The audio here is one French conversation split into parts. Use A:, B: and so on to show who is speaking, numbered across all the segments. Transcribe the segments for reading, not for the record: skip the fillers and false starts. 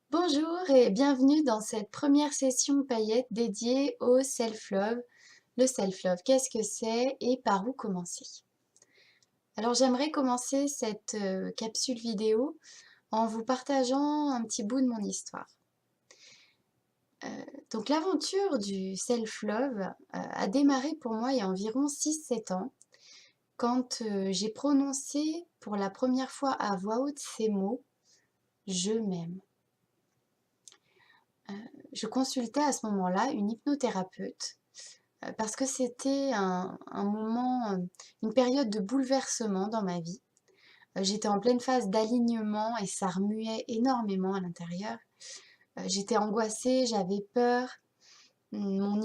A: Bonjour et bienvenue dans cette première session paillettes dédiée au self-love. Le self-love, qu'est-ce que c'est et par où commencer? Alors j'aimerais commencer cette capsule vidéo en vous partageant un petit bout de mon histoire. Donc l'aventure du self-love a démarré pour moi il y a environ 6-7 ans quand j'ai prononcé pour la première fois à voix haute ces mots: «Je m'aime». Je consultais à ce moment-là une hypnothérapeute parce que c'était un moment, une période de bouleversement dans ma vie. J'étais en pleine phase d'alignement et ça remuait énormément à l'intérieur. J'étais angoissée, j'avais peur, mon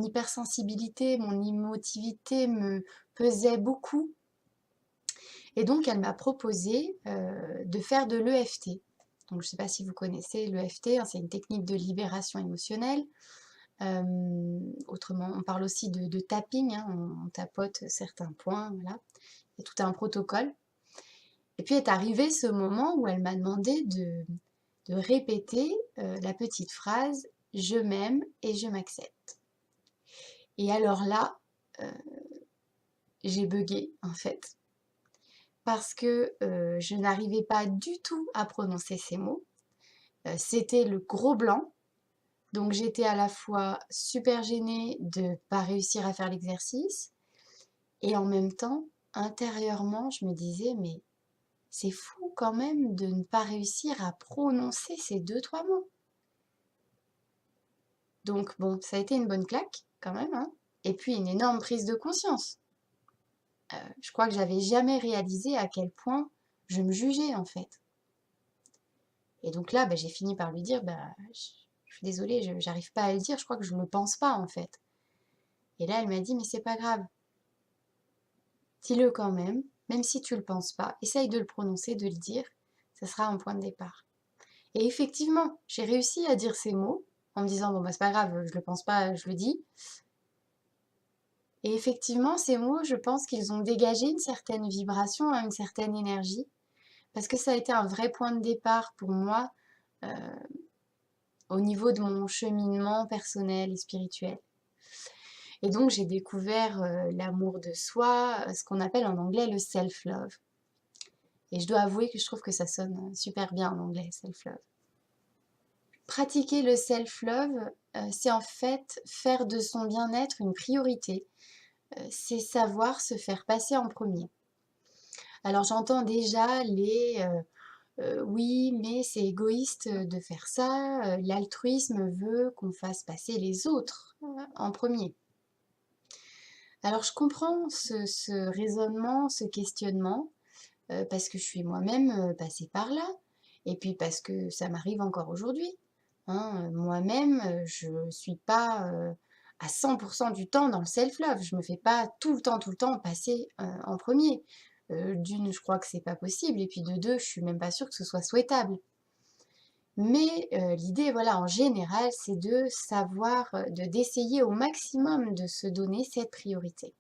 A: hypersensibilité, mon émotivité me pesait beaucoup et donc elle m'a proposé, de faire de l'EFT. Donc je ne sais pas si vous connaissez l'EFT, hein, c'est une technique de libération émotionnelle. Autrement, on parle aussi de tapping, hein, on tapote certains points, voilà. Il y a tout un protocole. Et puis est arrivé ce moment où elle m'a demandé de répéter la petite phrase: «Je m'aime et je m'accepte». Et alors là, euh, j'ai buggé en fait, parce que je n'arrivais pas du tout à prononcer ces mots. C'était le gros blanc. Donc j'étais à la fois super gênée de ne pas réussir à faire l'exercice et en même temps, intérieurement, je me disais: «Mais c'est fou quand même de ne pas réussir à prononcer ces deux-trois mots». Donc bon, ça a été une bonne claque quand même, hein, et puis une énorme prise de conscience. Je crois que j'avais jamais réalisé à quel point je me jugeais en fait. Et donc là, j'ai fini par lui dire: je suis désolée, j'arrive pas à le dire, je crois que je ne le pense pas en fait». Et là, elle m'a dit: «Mais c'est pas grave, dis-le quand même si tu le penses pas, essaye de le prononcer, de le dire, ça sera un point de départ». Et effectivement, j'ai réussi à dire ces mots en me disant: «Bon, c'est pas grave, je le pense pas, je le dis». Et effectivement, ces mots, je pense qu'ils ont dégagé une certaine vibration, hein, une certaine énergie, parce que ça a été un vrai point de départ pour moi euh, au niveau de mon cheminement personnel et spirituel. Et donc, j'ai découvert l'amour de soi, ce qu'on appelle en anglais le self-love. Et je dois avouer que je trouve que ça sonne super bien en anglais, self-love. Pratiquer le self-love, c'est en fait faire de son bien-être une priorité. C'est savoir se faire passer en premier. Alors j'entends déjà oui, mais c'est égoïste de faire ça, l'altruisme veut qu'on fasse passer les autres en premier. Alors je comprends ce raisonnement, ce questionnement, parce que je suis moi-même passée par là, et puis parce que ça m'arrive encore aujourd'hui. Hein. Moi-même, je ne suis pas à 100% du temps dans le self-love. Je ne me fais pas tout le temps passer en premier. D'une, je crois que c'est pas possible, et puis de deux, je suis même pas sûre que ce soit souhaitable. Mais l'idée, voilà, en général, c'est de savoir, d'essayer au maximum de se donner cette priorité.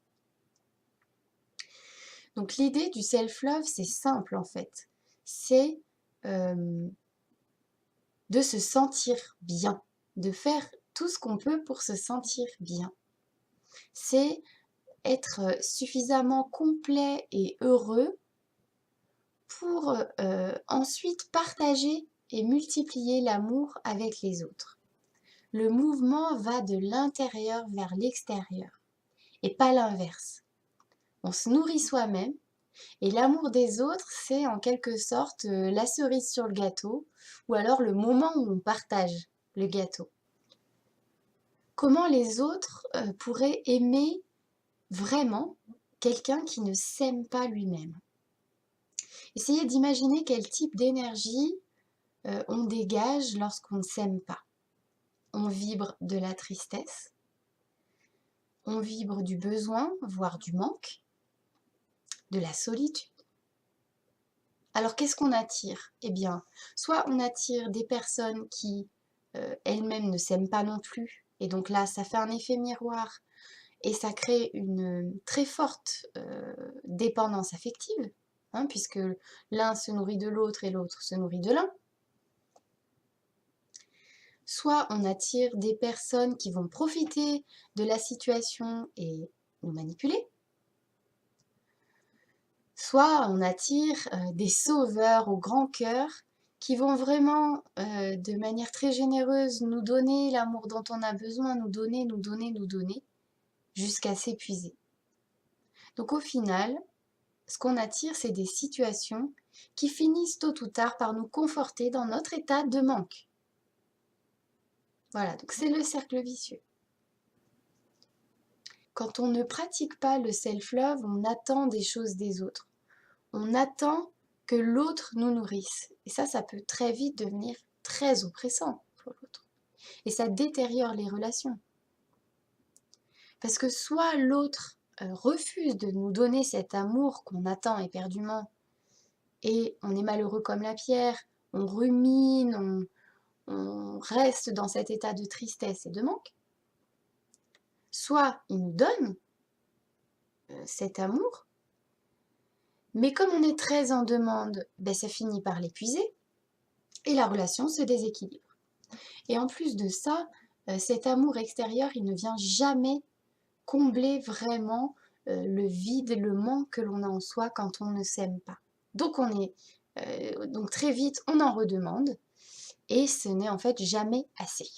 A: Donc l'idée du self-love, c'est simple en fait. C'est euh, de se sentir bien, de faire tout ce qu'on peut pour se sentir bien. C'est être suffisamment complet et heureux pour ensuite partager et multiplier l'amour avec les autres. Le mouvement va de l'intérieur vers l'extérieur et pas l'inverse. On se nourrit soi-même et l'amour des autres, c'est en quelque sorte la cerise sur le gâteau ou alors le moment où on partage le gâteau. Comment les autres pourraient aimer vraiment quelqu'un qui ne s'aime pas lui-même? Essayez d'imaginer quel type d'énergie on dégage lorsqu'on ne s'aime pas. On vibre de la tristesse, on vibre du besoin, voire du manque, de la solitude. Alors qu'est-ce qu'on attire? Eh bien, soit on attire des personnes qui elles-mêmes ne s'aiment pas non plus, et donc là, ça fait un effet miroir et ça crée une très forte dépendance affective, hein, puisque l'un se nourrit de l'autre et l'autre se nourrit de l'un. Soit on attire des personnes qui vont profiter de la situation et nous manipuler, soit on attire des sauveurs au grand cœur qui vont vraiment, de manière très généreuse, nous donner l'amour dont on a besoin, nous donner, nous donner, nous donner, jusqu'à s'épuiser. Donc au final, ce qu'on attire, c'est des situations qui finissent tôt ou tard par nous conforter dans notre état de manque. Voilà, donc c'est le cercle vicieux. Quand on ne pratique pas le self-love, on attend des choses des autres. On attend que l'autre nous nourrisse. Et ça peut très vite devenir très oppressant pour l'autre. Et ça détériore les relations. Parce que soit l'autre refuse de nous donner cet amour qu'on attend éperdument, et on est malheureux comme la pierre, on rumine, on reste dans cet état de tristesse et de manque. Soit il nous donne cet amour, mais comme on est très en demande, ça finit par l'épuiser et la relation se déséquilibre. Et en plus de ça, cet amour extérieur, il ne vient jamais combler vraiment le vide, le manque que l'on a en soi quand on ne s'aime pas. Donc donc très vite, on en redemande et ce n'est en fait jamais assez.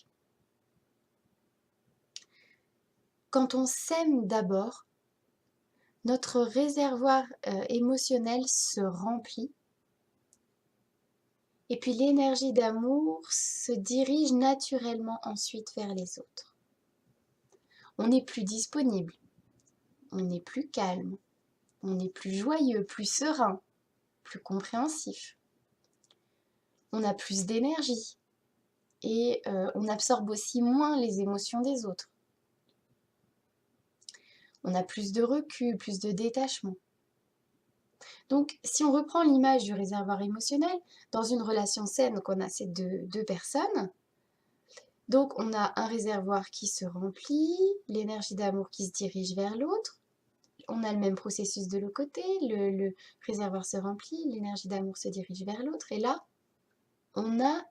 A: Quand on s'aime d'abord, notre réservoir émotionnel se remplit et puis l'énergie d'amour se dirige naturellement ensuite vers les autres. On n'est plus disponible, on est plus calme, on est plus joyeux, plus serein, plus compréhensif. On a plus d'énergie et on absorbe aussi moins les émotions des autres. On a plus de recul, plus de détachement. Donc, si on reprend l'image du réservoir émotionnel, dans une relation saine, on a ces deux personnes, donc on a un réservoir qui se remplit, l'énergie d'amour qui se dirige vers l'autre, on a le même processus de l'autre côté, le réservoir se remplit, l'énergie d'amour se dirige vers l'autre, et là, on a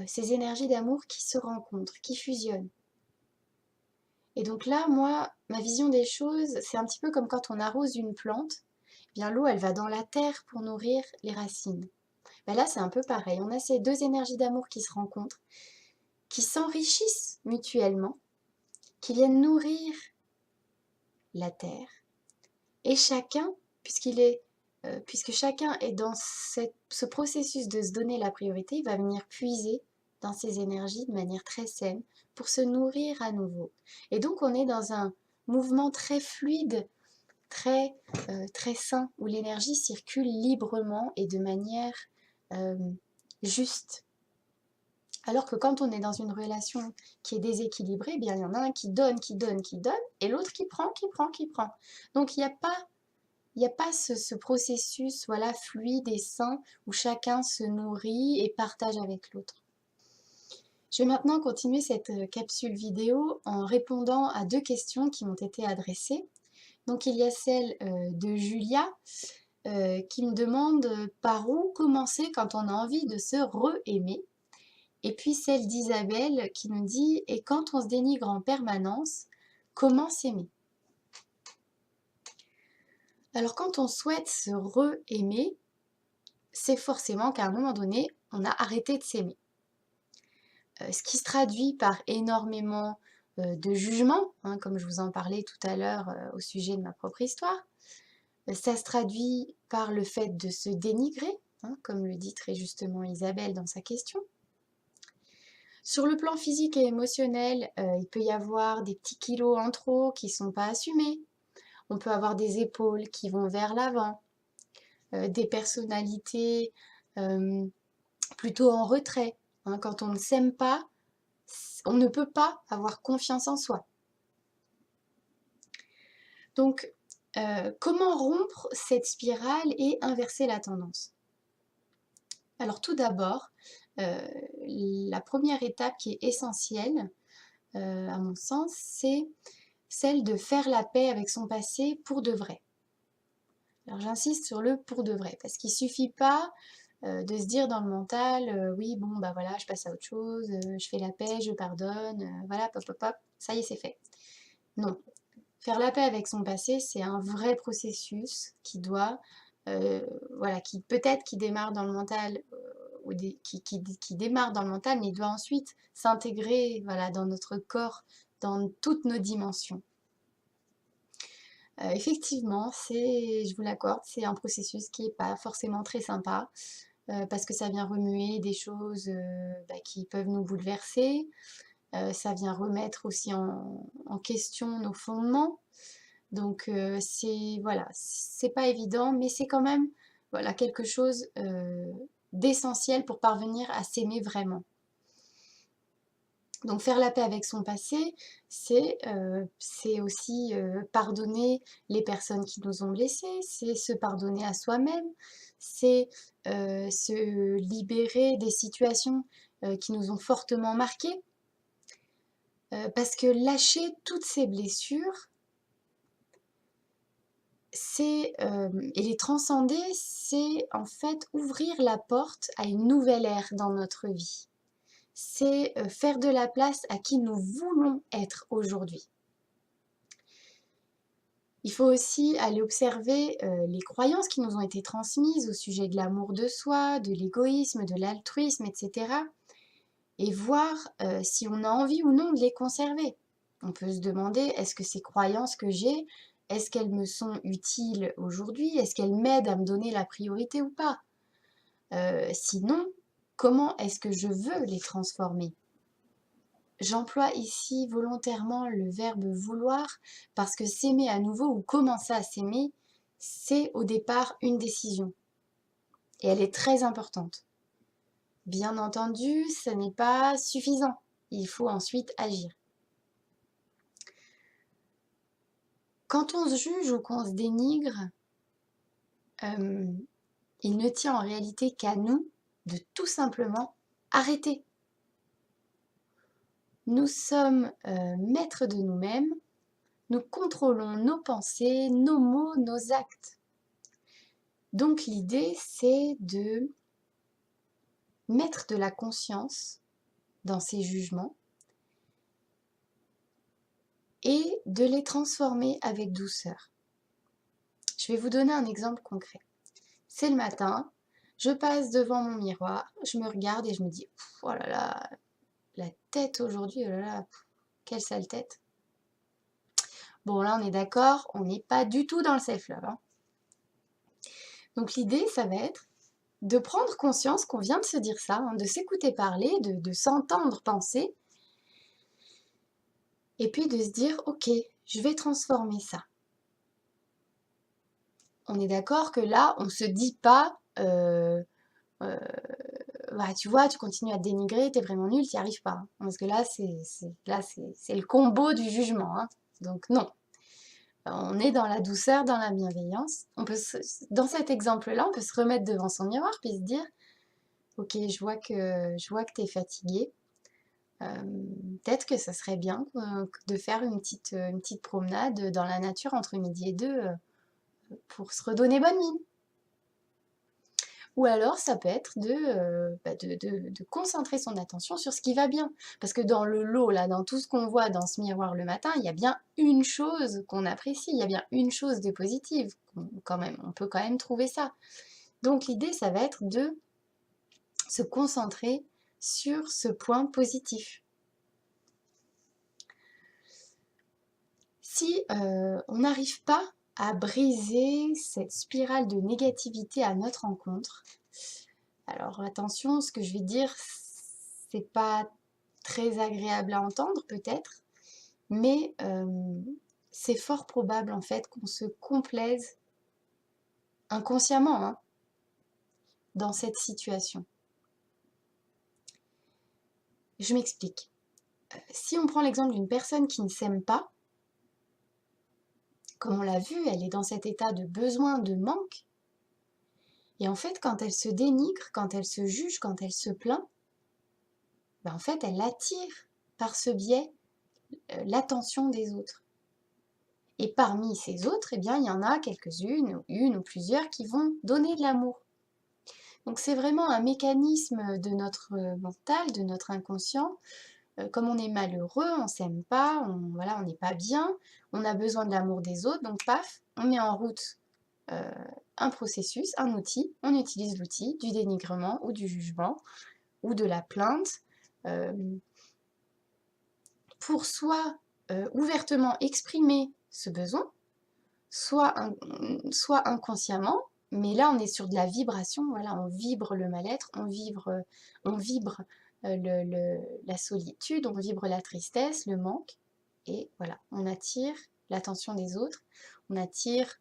A: ces énergies d'amour qui se rencontrent, qui fusionnent. Et donc là, moi, ma vision des choses, c'est un petit peu comme quand on arrose une plante, eh bien l'eau, elle va dans la terre pour nourrir les racines. Là, c'est un peu pareil. On a ces deux énergies d'amour qui se rencontrent, qui s'enrichissent mutuellement, qui viennent nourrir la terre. Et chacun, puisque chacun est dans ce processus de se donner la priorité, il va venir puiser dans ses énergies de manière très saine pour se nourrir à nouveau. Et donc on est dans un mouvement très fluide, très sain, où l'énergie circule librement et de manière juste. Alors que quand on est dans une relation qui est déséquilibrée, il y en a un qui donne, qui donne, qui donne, et l'autre qui prend, qui prend, qui prend. Donc il n'y a pas ce processus voilà, fluide et sain où chacun se nourrit et partage avec l'autre. Je vais maintenant continuer cette capsule vidéo en répondant à deux questions qui m'ont été adressées. Donc il y a celle de Julia qui me demande par où commencer quand on a envie de se re-aimer. Et puis celle d'Isabelle qui nous dit « Et quand on se dénigre en permanence, comment s'aimer ?» Alors quand on souhaite se re-aimer, c'est forcément qu'à un moment donné, on a arrêté de s'aimer. Ce qui se traduit par énormément de jugement, comme je vous en parlais tout à l'heure au sujet de ma propre histoire. Ça se traduit par le fait de se dénigrer, comme le dit très justement Isabelle dans sa question. Sur le plan physique et émotionnel, il peut y avoir des petits kilos en trop qui ne sont pas assumés. On peut avoir des épaules qui vont vers l'avant, des personnalités plutôt en retrait. Quand on ne s'aime pas, on ne peut pas avoir confiance en soi. Donc, comment rompre cette spirale et inverser la tendance? Alors tout d'abord, la première étape qui est essentielle, à mon sens, c'est celle de faire la paix avec son passé pour de vrai. Alors j'insiste sur le pour de vrai, parce qu'il ne suffit pas De se dire dans le mental, oui, bon, bah voilà, je passe à autre chose, je fais la paix, je pardonne, voilà, pop, pop, pop, ça y est, c'est fait. Non. Faire la paix avec son passé, c'est un vrai processus qui doit, voilà, qui peut-être qui démarre dans le mental, ou qui démarre dans le mental, mais il doit ensuite s'intégrer, voilà, dans notre corps, dans toutes nos dimensions. Effectivement, je vous l'accorde, c'est un processus qui n'est pas forcément très sympa, parce que ça vient remuer des choses, qui peuvent nous bouleverser. Ça vient remettre aussi en question nos fondements. Donc c'est voilà, c'est pas évident, mais c'est quand même, voilà, quelque chose, d'essentiel pour parvenir à s'aimer vraiment. Donc faire la paix avec son passé, c'est aussi, pardonner les personnes qui nous ont blessés, c'est se pardonner à soi-même, c'est, se libérer des situations, qui nous ont fortement marqués. Parce que lâcher toutes ces blessures, et les transcender, c'est en fait ouvrir la porte à une nouvelle ère dans notre vie. C'est, faire de la place à qui nous voulons être aujourd'hui. Il faut aussi aller observer, les croyances qui nous ont été transmises au sujet de l'amour de soi, de l'égoïsme, de l'altruisme, etc. et voir, si on a envie ou non de les conserver. On peut se demander, est-ce que ces croyances que j'ai, est-ce qu'elles me sont utiles aujourd'hui? Est-ce qu'elles m'aident à me donner la priorité ou pas? Sinon, comment est-ce que je veux les transformer? J'emploie ici volontairement le verbe vouloir parce que s'aimer à nouveau ou commencer à s'aimer, c'est au départ une décision. Et elle est très importante. Bien entendu, ce n'est pas suffisant. Il faut ensuite agir. Quand on se juge ou qu'on se dénigre, il ne tient en réalité qu'à nous de tout simplement arrêter. Nous sommes maîtres de nous-mêmes, nous contrôlons nos pensées, nos mots, nos actes. Donc l'idée, c'est de mettre de la conscience dans ces jugements et de les transformer avec douceur. Je vais vous donner un exemple concret. C'est le matin, je passe devant mon miroir, je me regarde et je me dis « Oh là là, la tête aujourd'hui, oh là là, quelle sale tête !» Bon, là, on est d'accord, on n'est pas du tout dans le self-love. Hein. Donc l'idée, ça va être de prendre conscience qu'on vient de se dire ça, hein, de s'écouter parler, de s'entendre penser, et puis de se dire « Ok, je vais transformer ça. » On est d'accord que là, on ne se dit pas bah, tu vois, tu continues à te dénigrer, t'es vraiment nul, t'y arrives pas. Hein. Parce que là, c'est le combo du jugement. Hein. Donc non, on est dans la douceur, dans la bienveillance. Dans cet exemple-là, on peut se remettre devant son miroir puis se dire, ok, je vois que t'es fatigué. Peut-être que ça serait bien de faire une petite promenade dans la nature entre midi et deux pour se redonner bonne mine. Ou alors, ça peut être de concentrer son attention sur ce qui va bien. Parce que dans le lot, là, dans tout ce qu'on voit dans ce miroir le matin, il y a bien une chose qu'on apprécie, il y a bien une chose de positive. Quand même, on peut quand même trouver ça. Donc l'idée, ça va être de se concentrer sur ce point positif. Si on n'arrive pas à briser cette spirale de négativité à notre encontre, alors attention, ce que je vais dire, c'est pas très agréable à entendre peut-être, mais c'est fort probable en fait qu'on se complaise inconsciemment hein, dans cette situation. Je m'explique. Si on prend l'exemple d'une personne qui ne s'aime pas, comme on l'a vu, elle est dans cet état de besoin, de manque, et en fait quand elle se dénigre, quand elle se juge, quand elle se plaint, ben, en fait elle attire par ce biais l'attention des autres. Et parmi ces autres, eh bien, il y en a quelques-unes, ou une ou plusieurs, qui vont donner de l'amour. Donc c'est vraiment un mécanisme de notre mental, de notre inconscient. Comme on est malheureux, on s'aime pas, voilà, on n'est pas bien, on a besoin de l'amour des autres, donc paf, on met en route un processus, un outil, on utilise l'outil du dénigrement ou du jugement ou de la plainte euh, pour soit ouvertement exprimer ce besoin, soit inconsciemment, mais là on est sur de la vibration, voilà, on vibre le mal-être, on vibre la solitude, on vibre la tristesse, le manque, et voilà, on attire l'attention des autres, on attire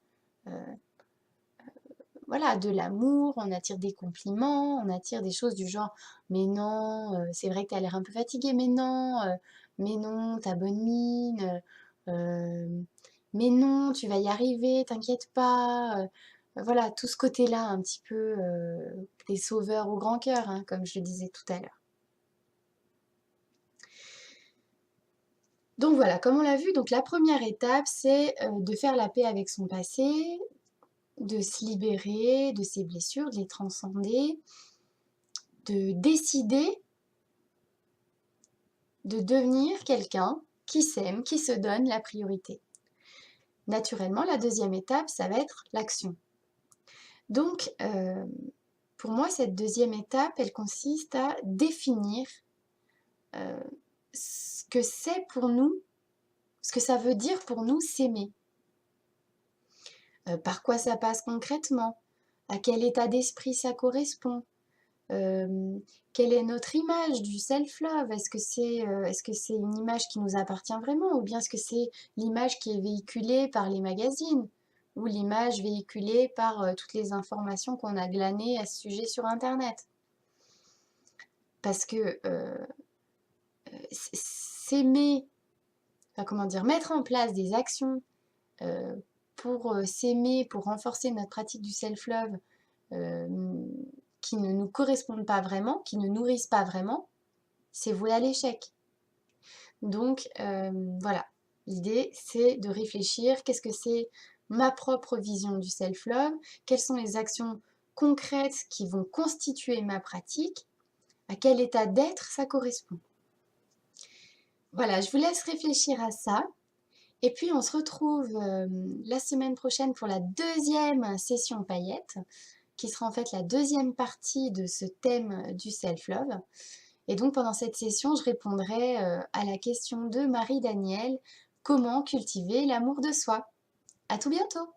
A: voilà, de l'amour, on attire des compliments, on attire des choses du genre mais non, c'est vrai que tu as l'air un peu fatigué, mais non, ta bonne mine, mais non, tu vas y arriver, t'inquiète pas. Voilà, tout ce côté-là un petit peu des sauveurs au grand cœur, hein, comme je le disais tout à l'heure. Donc voilà, comme on l'a vu, donc la première étape, c'est de faire la paix avec son passé, de se libérer de ses blessures, de les transcender, de décider de devenir quelqu'un qui s'aime, qui se donne la priorité. Naturellement, la deuxième étape, ça va être l'action. Donc, pour moi, cette deuxième étape, elle consiste à définir euh, ce que c'est pour nous, ce que ça veut dire pour nous s'aimer. Par quoi ça passe concrètement? À quel état d'esprit ça correspond? Quelle est notre image du self-love? Est-ce que c'est une image qui nous appartient vraiment ou bien est-ce que c'est l'image qui est véhiculée par les magazines ou l'image véhiculée par toutes les informations qu'on a glanées à ce sujet sur Internet? Parce que s'aimer, enfin, comment dire, mettre en place des actions euh, pour s'aimer, pour renforcer notre pratique du self-love, euh, qui ne nous correspondent pas vraiment, qui ne nourrissent pas vraiment, c'est voué à l'échec. Donc voilà, l'idée c'est de réfléchir, qu'est-ce que c'est ma propre vision du self-love, quelles sont les actions concrètes qui vont constituer ma pratique, à quel état d'être ça correspond. Voilà, je vous laisse réfléchir à ça. Et puis on se retrouve la semaine prochaine pour la deuxième session paillettes, qui sera en fait la deuxième partie de ce thème du self-love. Et donc pendant cette session, je répondrai à la question de Marie-Danielle, comment cultiver l'amour de soi? À tout bientôt!